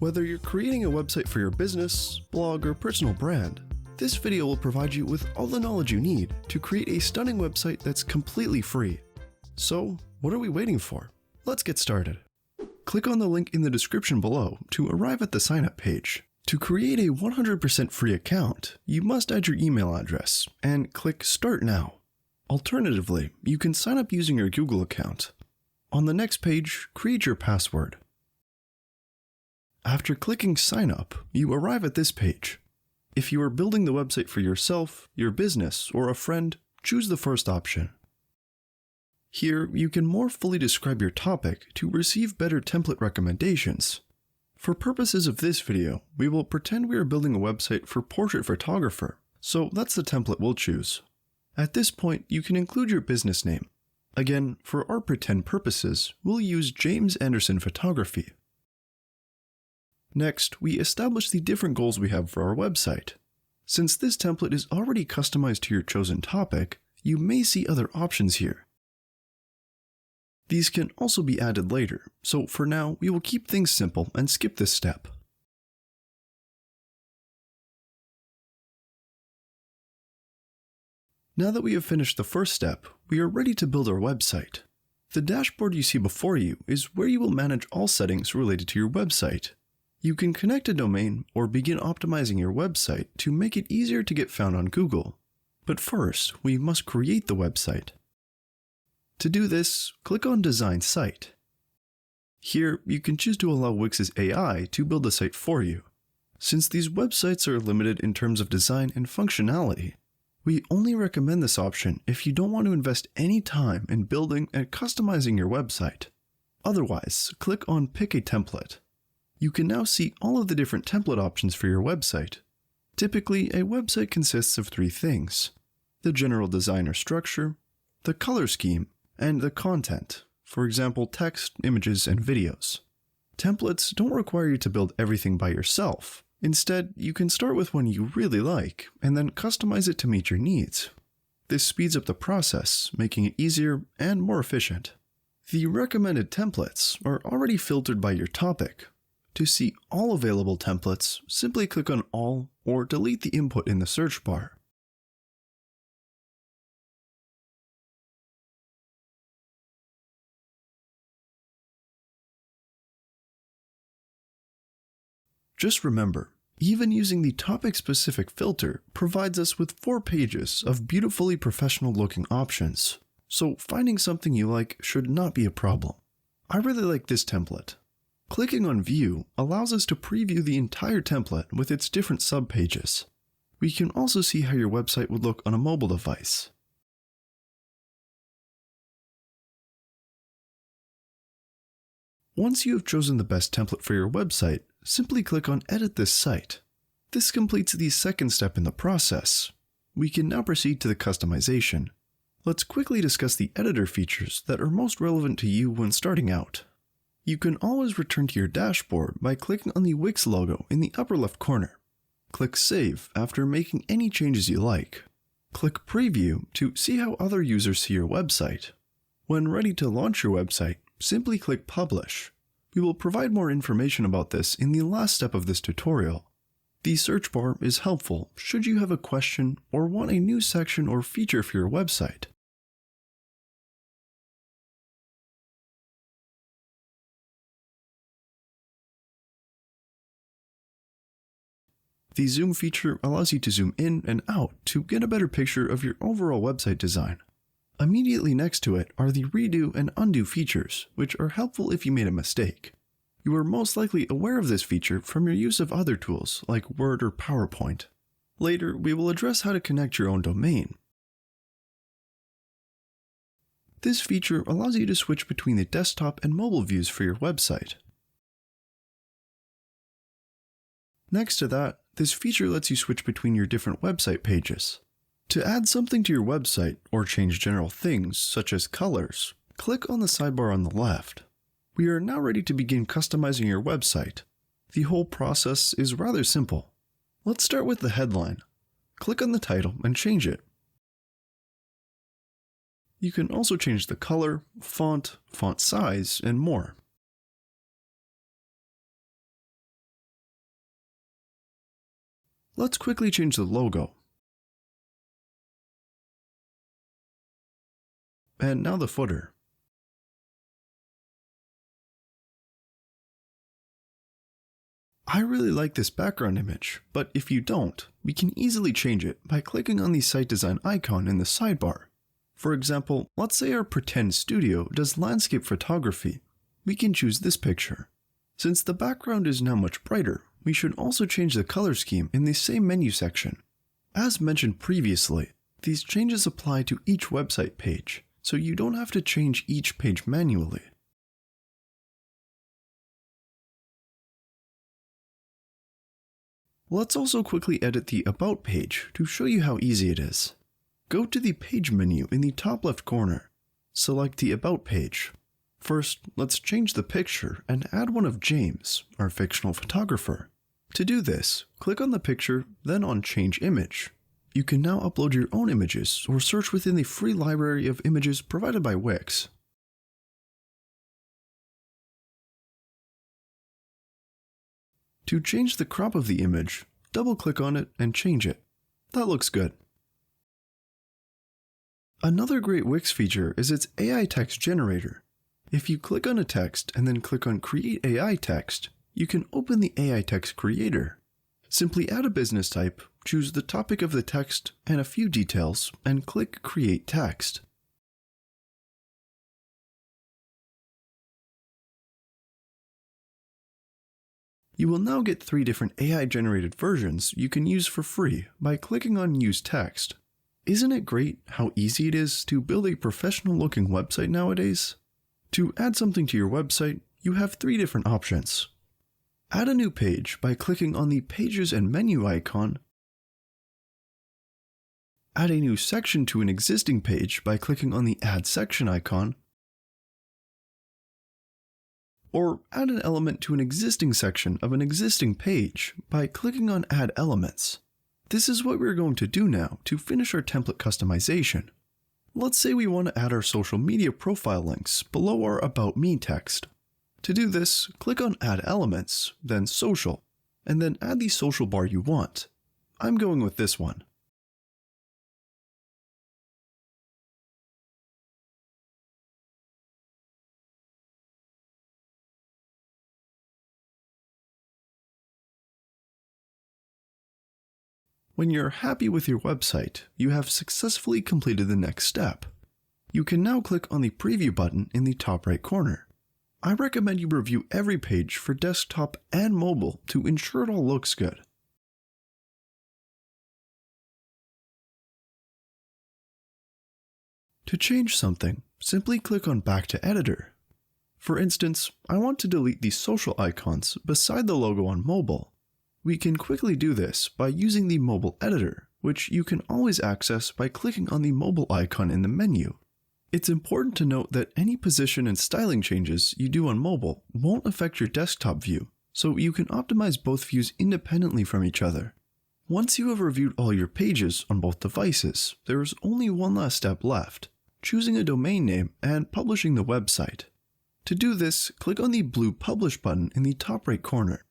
Whether you're creating a website for your business, blog, or personal brand, this video will provide you with all the knowledge you need to create a stunning website that's completely free. So, what are we waiting for? Let's get started. Click on the link in the description below to arrive at the sign-up page. To create a 100% free account, you must add your email address and click Start Now. Alternatively, you can sign up using your Google account. On the next page, create your password. After clicking Sign Up, you arrive at this page. If you are building the website for yourself, your business, or a friend, choose the first option. Here, you can more fully describe your topic to receive better template recommendations. For purposes of this video, we will pretend we are building a website for portrait photographer, so that's the template we'll choose. At this point, you can include your business name. Again, for our pretend purposes, we'll use James Anderson Photography. Next, we establish the different goals we have for our website. Since this template is already customized to your chosen topic, you may see other options here. These can also be added later, so for now, we will keep things simple and skip this step. Now that we have finished the first step, we are ready to build our website. The dashboard you see before you is where you will manage all settings related to your website. You can connect a domain or begin optimizing your website to make it easier to get found on Google. But first, we must create the website. To do this, click on Design Site. Here, you can choose to allow Wix's AI to build the site for you. Since these websites are limited in terms of design and functionality, we only recommend this option if you don't want to invest any time in building and customizing your website. Otherwise, click on Pick a Template. You can now see all of the different template options for your website. Typically, a website consists of three things: the general design or structure, the color scheme, and the content, for example text, images, and videos. Templates don't require you to build everything by yourself. Instead, you can start with one you really like, and then customize it to meet your needs. This speeds up the process, making it easier and more efficient. The recommended templates are already filtered by your topic. To see all available templates, simply click on All or delete the input in the search bar. Just remember, even using the topic-specific filter provides us with 4 pages of beautifully professional-looking options, so finding something you like should not be a problem. I really like this template. Clicking on View allows us to preview the entire template with its different subpages. We can also see how your website would look on a mobile device. Once you have chosen the best template for your website, simply click on Edit this site. This completes the second step in the process. We can now proceed to the customization. Let's quickly discuss the editor features that are most relevant to you when starting out. You can always return to your dashboard by clicking on the Wix logo in the upper left corner. Click Save after making any changes you like. Click Preview to see how other users see your website. When ready to launch your website, simply click Publish. We will provide more information about this in the last step of this tutorial. The search bar is helpful should you have a question or want a new section or feature for your website. The zoom feature allows you to zoom in and out to get a better picture of your overall website design. Immediately next to it are the redo and undo features, which are helpful if you made a mistake. You are most likely aware of this feature from your use of other tools like Word or PowerPoint. Later, we will address how to connect your own domain. This feature allows you to switch between the desktop and mobile views for your website. Next to that, this feature lets you switch between your different website pages. To add something to your website or change general things such as colors, click on the sidebar on the left. We are now ready to begin customizing your website. The whole process is rather simple. Let's start with the headline. Click on the title and change it. You can also change the color, font size, and more. Let's quickly change the logo. And now the footer. I really like this background image, but if you don't, we can easily change it by clicking on the site design icon in the sidebar. For example, let's say our pretend studio does landscape photography. We can choose this picture. Since the background is now much brighter, we should also change the color scheme in the same menu section. As mentioned previously, these changes apply to each website page, so you don't have to change each page manually. Let's also quickly edit the About page to show you how easy it is. Go to the Page menu in the top left corner. Select the About page. First, let's change the picture and add one of James, our fictional photographer. To do this, click on the picture, then on Change Image. You can now upload your own images or search within the free library of images provided by Wix. To change the crop of the image, double-click on it and change it. That looks good. Another great Wix feature is its AI text generator. If you click on a text and then click on Create AI Text, you can open the AI text creator. Simply add a business type, choose the topic of the text and a few details, and click Create Text. You will now get 3 different AI-generated versions you can use for free by clicking on Use Text. Isn't it great how easy it is to build a professional-looking website nowadays? To add something to your website, you have 3 different options. Add a new page by clicking on the Pages and Menu icon. Add a new section to an existing page by clicking on the Add Section icon. Or add an element to an existing section of an existing page by clicking on Add Elements. This is what we're going to do now to finish our template customization. Let's say we want to add our social media profile links below our About Me text. To do this, click on Add Elements, then Social, and then add the social bar you want. I'm going with this one. When you're happy with your website, you have successfully completed the next step. You can now click on the Preview button in the top right corner. I recommend you review every page for desktop and mobile to ensure it all looks good. To change something, simply click on Back to Editor. For instance, I want to delete the social icons beside the logo on mobile. We can quickly do this by using the mobile editor, which you can always access by clicking on the mobile icon in the menu. It's important to note that any position and styling changes you do on mobile won't affect your desktop view, so you can optimize both views independently from each other. Once you have reviewed all your pages on both devices, there is only one last step left: choosing a domain name and publishing the website. To do this, click on the blue Publish button in the top right corner.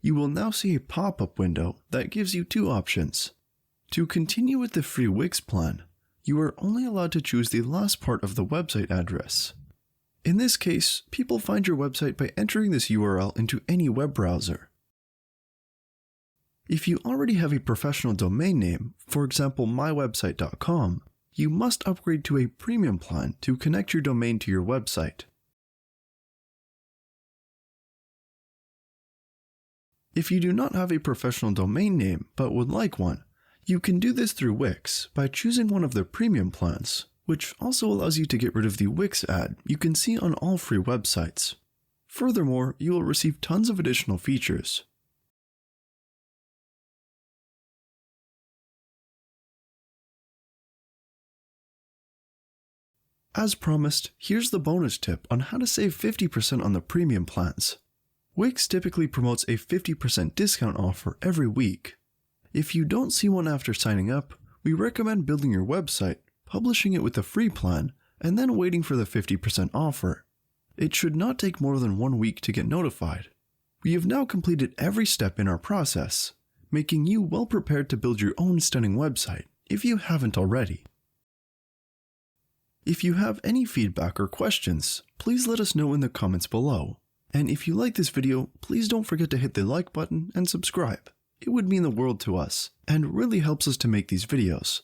You will now see a pop-up window that gives you 2 options. To continue with the free Wix plan, you are only allowed to choose the last part of the website address. In this case, people find your website by entering this URL into any web browser. If you already have a professional domain name, for example mywebsite.com, you must upgrade to a premium plan to connect your domain to your website. If you do not have a professional domain name but would like one, you can do this through Wix by choosing one of their premium plans, which also allows you to get rid of the Wix ad you can see on all free websites. Furthermore, you will receive tons of additional features. As promised, here's the bonus tip on how to save 50% on the premium plans. Wix typically promotes a 50% discount offer every week. If you don't see one after signing up, we recommend building your website, publishing it with the free plan, and then waiting for the 50% offer. It should not take more than 1 week to get notified. We have now completed every step in our process. making you well prepared to build your own stunning website if you haven't already. If you have any feedback or questions, please let us know in the comments below. And if you like this video, please don't forget to hit the like button and subscribe. It would mean the world to us and really helps us to make these videos.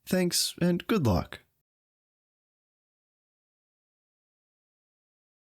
Thanks and good luck.